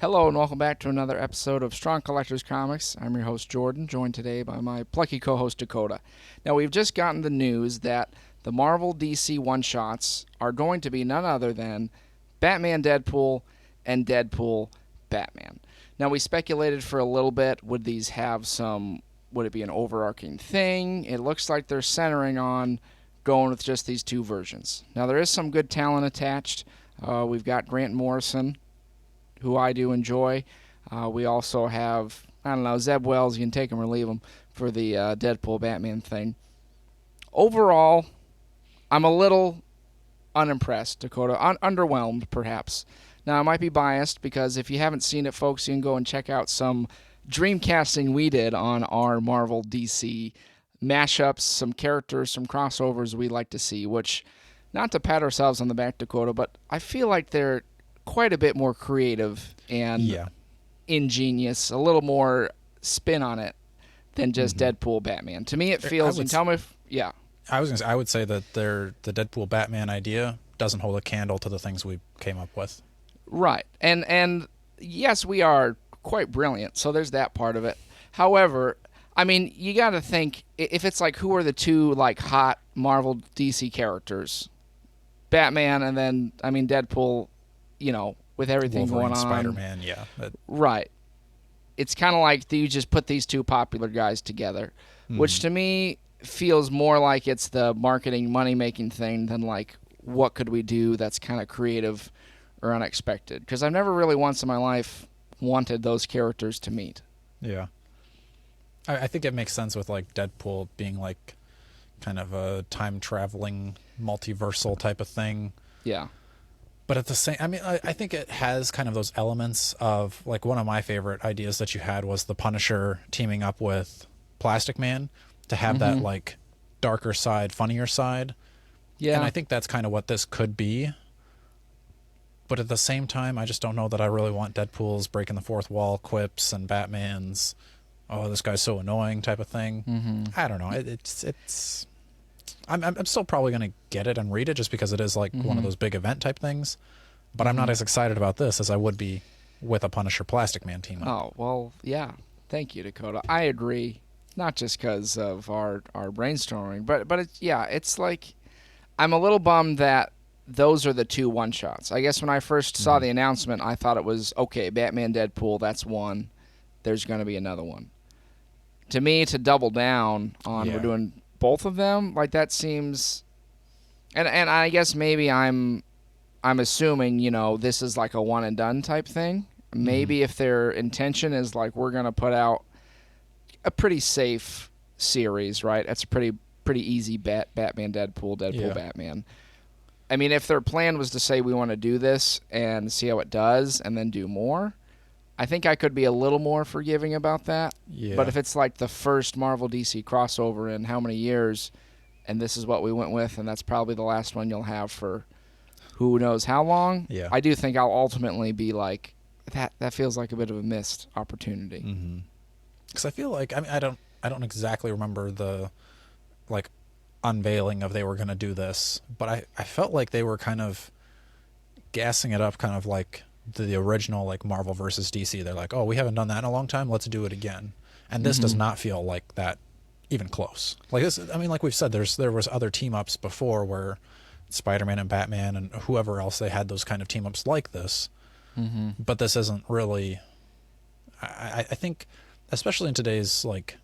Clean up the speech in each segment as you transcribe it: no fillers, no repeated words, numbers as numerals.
Hello and welcome back to another episode of Strong Collectors Comics. I'm your host Jordan, joined today by my plucky co-host Dakota. Now we've just gotten the news that the Marvel DC one-shots are going to be none other than Batman Deadpool and Deadpool Batman. Now we speculated for a little bit, would it be an overarching thing? It looks like they're centering on going with just these two versions. Now there is some good talent attached. We've got Grant Morrison, who I do enjoy. We also have, Zeb Wells, you can take him or leave him, for the Deadpool Batman thing. Overall, I'm a little unimpressed, Dakota. Underwhelmed, perhaps. Now, I might be biased because if you haven't seen it, folks, you can go and check out some dreamcasting we did on our Marvel DC mashups, some characters, some crossovers we like to see, which, not to pat ourselves on the back, Dakota, but I feel like they're quite a bit more creative and ingenious, a little more spin on it than just Deadpool Batman. To me, it feels, and tell me if, I would say that the Deadpool Batman idea doesn't hold a candle to the things we came up with. Right. And yes, we are quite brilliant, so there's that part of it. However, I mean, you got to think, if it's like, who are the two, like, hot Marvel DC characters? Batman and then, Deadpool, with everything Wolverine, going on. Spider-Man, Right. It's kind of like you just put these two popular guys together, which to me feels more like it's the marketing, money-making thing than like, what could we do that's kind of creative or unexpected? Because I've never really once in my life wanted those characters to meet. Yeah. I think it makes sense with like Deadpool being like kind of a time-traveling, multiversal type of thing. Yeah. But at the same, I think it has kind of those elements of, like, one of my favorite ideas that you had was the Punisher teaming up with Plastic Man to have that, like, darker side, funnier side. Yeah. And I think that's kind of what this could be. But at the same time, I just don't know that I really want Deadpool's breaking the fourth wall quips and Batman's, oh, this guy's so annoying type of thing. I don't know. It's I'm still probably going to get it and read it just because it is like one of those big event type things. But I'm not as excited about this as I would be with a Punisher Plastic Man team up. Oh, well, yeah. Thank you, Dakota. I agree. Not just because of our brainstorming, but it's like, I'm a little bummed that those are the two one-shots. I guess when I first saw the announcement, I thought it was, okay, Batman, Deadpool, that's one. There's going to be another one. To me, to double down on we're doing both of them, like, that seems, and I guess maybe I'm assuming, this is like a one and done type thing. Maybe if their intention is like, we're gonna put out a pretty safe series, right? That's a pretty easy bet. Batman, Deadpool, Batman. I mean, if their plan was to say we want to do this and see how it does and then do more, I think I could be a little more forgiving about that. Yeah. But if it's like the first Marvel DC crossover in how many years, and this is what we went with, and that's probably the last one you'll have for who knows how long, I do think I'll ultimately be like, that feels like a bit of a missed opportunity. Because I feel like, I don't exactly remember the, like, unveiling of they were going to do this, but I felt like they were kind of gassing it up, kind of like the original, like, Marvel versus DC. They're like, oh, we haven't done that in a long time, let's do it again. And this does not feel like that even close. Like this, like we've said, there was other team ups before where Spider-Man and Batman and whoever else, they had those kind of team ups like this. But this isn't really, I think, especially in today's, like,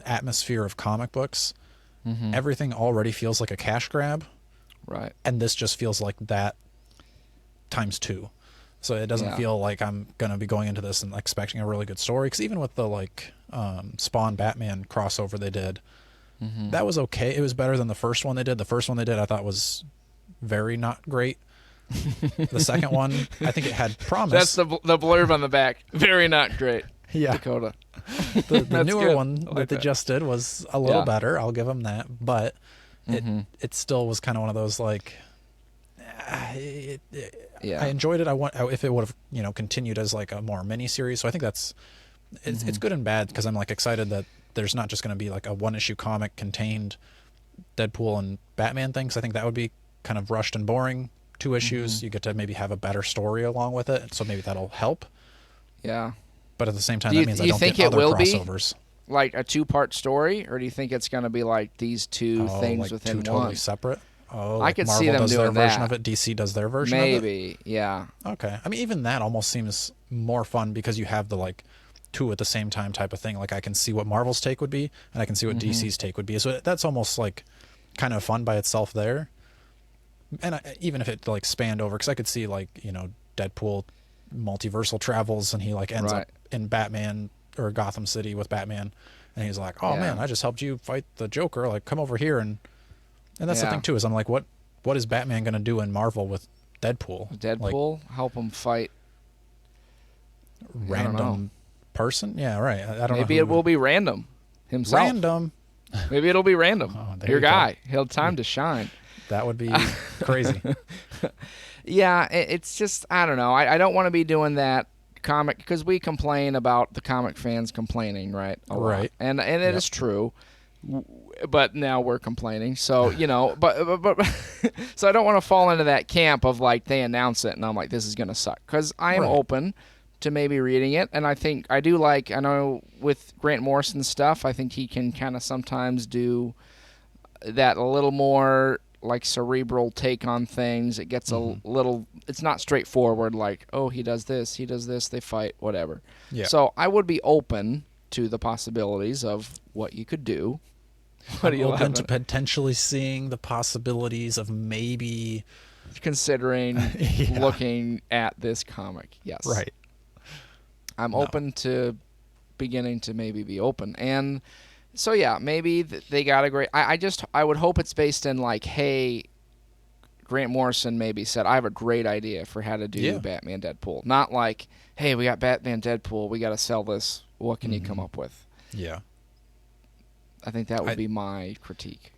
atmosphere of comic books, everything already feels like a cash grab. Right. And this just feels like that times two. So it doesn't feel like I'm going to be going into this and expecting a really good story. Because even with the, like, Spawn Batman crossover they did, that was okay. It was better than the first one they did. The first one they did I thought was very not great. The second one, I think it had promise. That's the blurb on the back. Very not great. Yeah. Dakota. The newer good. one Like they just did was a little better. I'll give them that. But it still was kind of one of those, like, I enjoyed it. If it would have continued as like a more mini series. So I think it's good and bad, because I'm, like, excited that there's not just going to be like a one issue comic contained Deadpool and Batman thing. 'Cause I think that would be kind of rushed and boring. 2 issues, you get to maybe have a better story along with it, so maybe that'll help. Yeah. But at the same time, Do that you, means do I you don't think get it other will be crossovers. like a 2-part story, or do you think it's going to be like these two Oh, things like within 2 one? totally separate. Oh, I like could see Marvel them does their doing version that. of it, DC does their version of it. Maybe, yeah. Okay. I mean, even that almost seems more fun because you have the like 2 at the same time type of thing. Like I can see what Marvel's take would be, and I can see what DC's take would be. So that's almost like kind of fun by itself there. And even if it like spanned over, because I could see like Deadpool multiversal travels, and he like ends Right. up in Batman or Gotham City with Batman, and he's like, "Oh man, Yeah. I just helped you fight the Joker. Like, come over here." And that's the Yeah. thing too, is I'm like, what is Batman gonna do in Marvel with Deadpool? Like, Deadpool, help him fight. I don't know. random person? Yeah, right. I don't know. Maybe it will be random himself. Random. Maybe it'll be random. Oh, there Your you go. guy. He'll have time to shine. That would be crazy. Yeah, it's just, I don't know. I don't want to be doing that comic, because we complain about the comic fans complaining, right? A lot. Right. And it is true. But now we're complaining. So, but so I don't want to fall into that camp of like they announce it and I'm like, this is going to suck. Because I am Right. open to maybe reading it. And I think I do like, I know with Grant Morrison stuff, I think he can kind of sometimes do that a little more like cerebral take on things. It gets a little, it's not straightforward like, oh, he does this, they fight, whatever. Yeah. So I would be open to the possibilities of what you could do. What do I'm you open to laughing? potentially seeing the possibilities of maybe Considering Yeah. looking at this comic? Yes. right. I'm No. open to beginning to maybe be open. And so yeah, maybe they got a great, I would hope it's based in like, hey, Grant Morrison maybe said, I have a great idea for how to do Yeah. Batman Deadpool. Not like, hey, we got Batman Deadpool, we got to sell this. What can you come up with? Yeah. I think that would be my critique.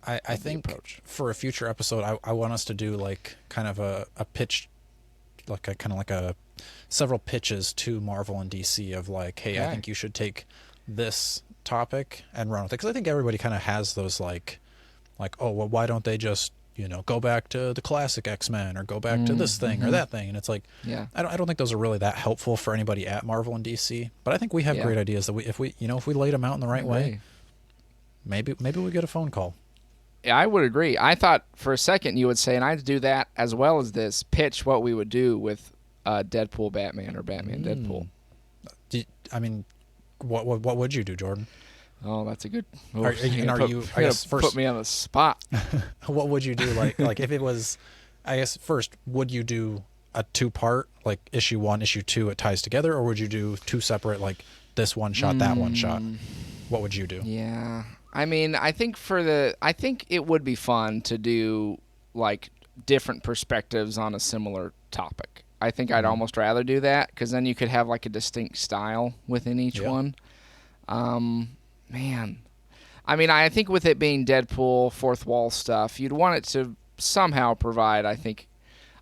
I think approach. for a future episode, I want us to do like kind of a pitch, like a kind of like a several pitches to Marvel and DC of like, hey, I Okay. think you should take this topic and run with it, because I think everybody kind of has those like, oh, well, why don't they just go back to the classic X-Men or go back to this thing or that thing? And it's like, Yeah. I don't think those are really that helpful for anybody at Marvel and DC. But I think we have Yeah. great ideas that if we laid them out in the right way, maybe we get a phone call. Yeah, I would agree. I thought for a second you would say, and I'd do that as well as this, pitch what we would do with Deadpool Batman or Batman Deadpool. I mean, what would you do, Jordan? Oh, that's a good. Oh, Are you're gonna you? put- I you're guess gonna first, put me on the spot. what would you do? Like if it was, I guess first, would you do a 2-part, like issue 1, issue 2, it ties together, or would you do 2 separate, like this one shot, that one shot? What would you do? Yeah, I mean, I think it would be fun to do like different perspectives on a similar topic. I think I'd almost rather do that, because then you could have like a distinct style within each Yeah. one. Man, I mean, I think with it being Deadpool, fourth wall stuff, you'd want it to somehow provide. I think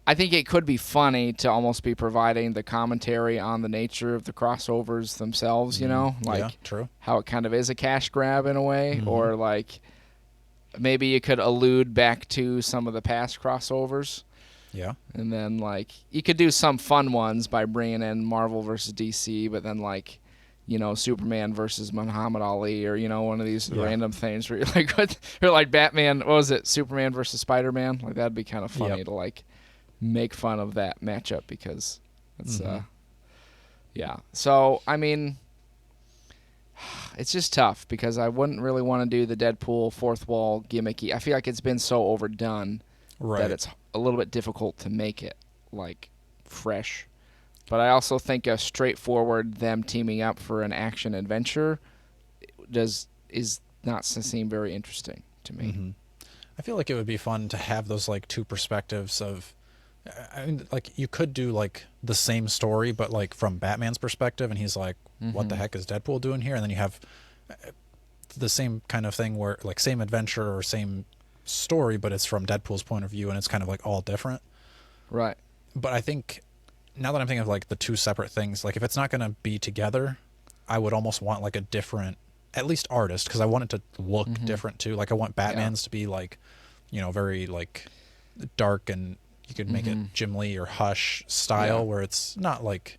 it could be funny to almost be providing the commentary on the nature of the crossovers themselves. Yeah, Like true. how it kind of is a cash grab in a way, or like maybe you could allude back to some of the past crossovers. Yeah. And then, like, you could do some fun ones by bringing in Marvel versus DC, but then, like, Superman versus Muhammad Ali, or, one of these random things where you're like, what? Or like Batman, what was it? Superman versus Spider-Man? Like, that'd be kind of funny to, like, make fun of that matchup, because it's, yeah. So, I mean, it's just tough, because I wouldn't really want to do the Deadpool fourth wall gimmicky. I feel like it's been so overdone that it's a little bit difficult to make it like fresh. But I also think a straightforward them teaming up for an action adventure is not seem very interesting to me. I feel like it would be fun to have those like 2 perspectives of, I mean, like you could do like the same story, but like from Batman's perspective, and he's like, what the heck is Deadpool doing here? And then you have the same kind of thing where like same adventure or same story, but it's from Deadpool's point of view, and it's kind of like all different. Right. But I think now that I'm thinking of like the 2 separate things, like if it's not going to be together, I would almost want like a different, at least artist, because I want it to look different too. Like I want Batman's to be like, very like dark and You could make it Jim Lee or Hush style, where it's not like,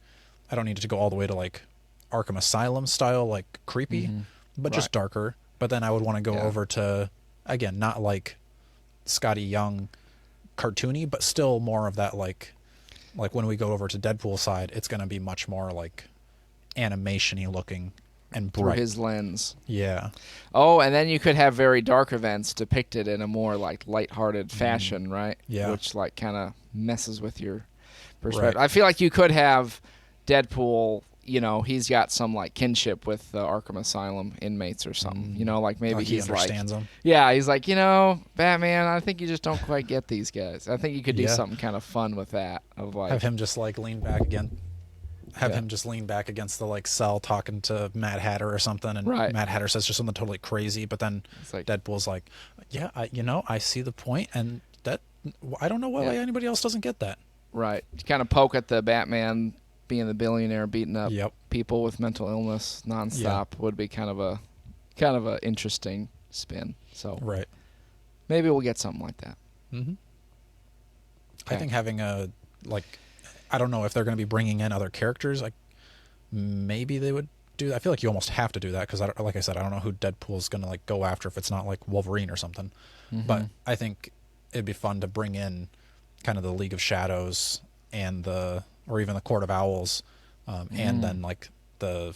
I don't need it to go all the way to like Arkham Asylum style, like creepy, but just darker. But then I would want to go over to, again, not like Scotty Young cartoony, but still more of that like when we go over to Deadpool side, it's going to be much more like animation-y looking and through bright. his lens. Yeah. Oh, and then you could have very dark events depicted in a more like lighthearted fashion, right? Yeah. Which like kind of messes with your perspective. Right. I feel like you could have Deadpool, you know, he's got some like kinship with the Arkham Asylum inmates or something. You know, like maybe Like he he's understands like, them. yeah, he's like, you know, Batman, I think you just don't quite get these guys. I think you could do Yeah. something kind of fun with that. Of like, Have him just like lean back again. Him just lean back against the like cell talking to Mad Hatter or something, and Mad Hatter says just something totally crazy, but then like, Deadpool's like, yeah, I see the point, and that I don't know why anybody else doesn't get that. Right. You kind of poke at the Batman being the billionaire beating up people with mental illness nonstop would be kind of a interesting spin. So maybe we'll get something like that. Okay. I think having a like, I don't know if they're going to be bringing in other characters. Like maybe they would do that. I feel like you almost have to do that because, like I said, I don't know who Deadpool's going to like go after if it's not like Wolverine or something. But I think it'd be fun to bring in kind of the League of Shadows and or even the Court of Owls, and then like the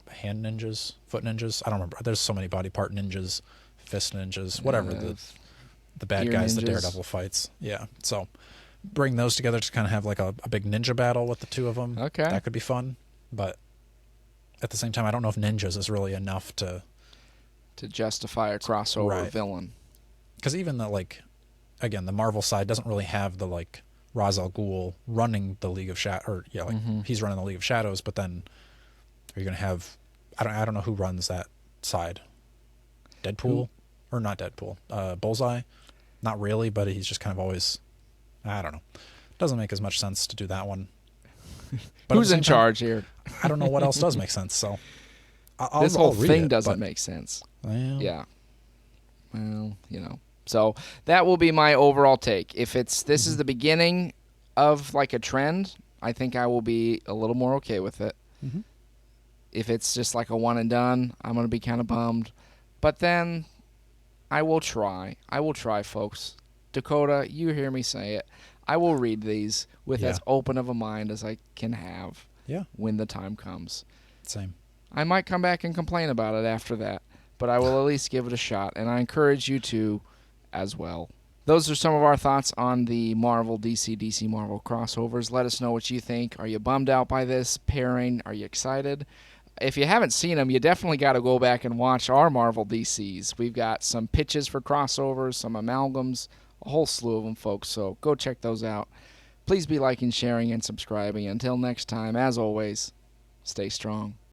hand ninjas, foot ninjas. I don't remember. There's so many body part ninjas, fist ninjas, whatever the bad guys, the Daredevil fights. Yeah. So bring those together to kind of have like a big ninja battle with the two of them. Okay. That could be fun. But at the same time, I don't know if ninjas is really enough to justify a crossover villain. Because even the like, again, the Marvel side doesn't really have the like Ra's al Ghul running the League of Shadows, or he's running the League of Shadows. But then are you going to have? I don't know who runs that side. Deadpool or not Deadpool? Bullseye, not really, but he's just kind of always. I don't know. Doesn't make as much sense to do that one. But who's in charge here? I don't know what else does make sense. So this whole thing doesn't make sense. Well, yeah. Well, you know. So that will be my overall take. If this is the beginning of like a trend, I think I will be a little more okay with it. If it's just like a one and done, I'm going to be kind of bummed. But then I will try. I will try, folks. Dakota, you hear me say it. I will read these with as open of a mind as I can have when the time comes. Same. I might come back and complain about it after that, but I will at least give it a shot, and I encourage you to as well. Those are some of our thoughts on the Marvel DC Marvel crossovers. Let us know what you think. Are you bummed out by this pairing? Are you excited? If you haven't seen them, you definitely got to go back and watch our Marvel DCs. We've got some pitches for crossovers, some amalgams, a whole slew of them, folks, so go check those out. Please be liking, sharing, and subscribing. Until next time, as always, stay strong.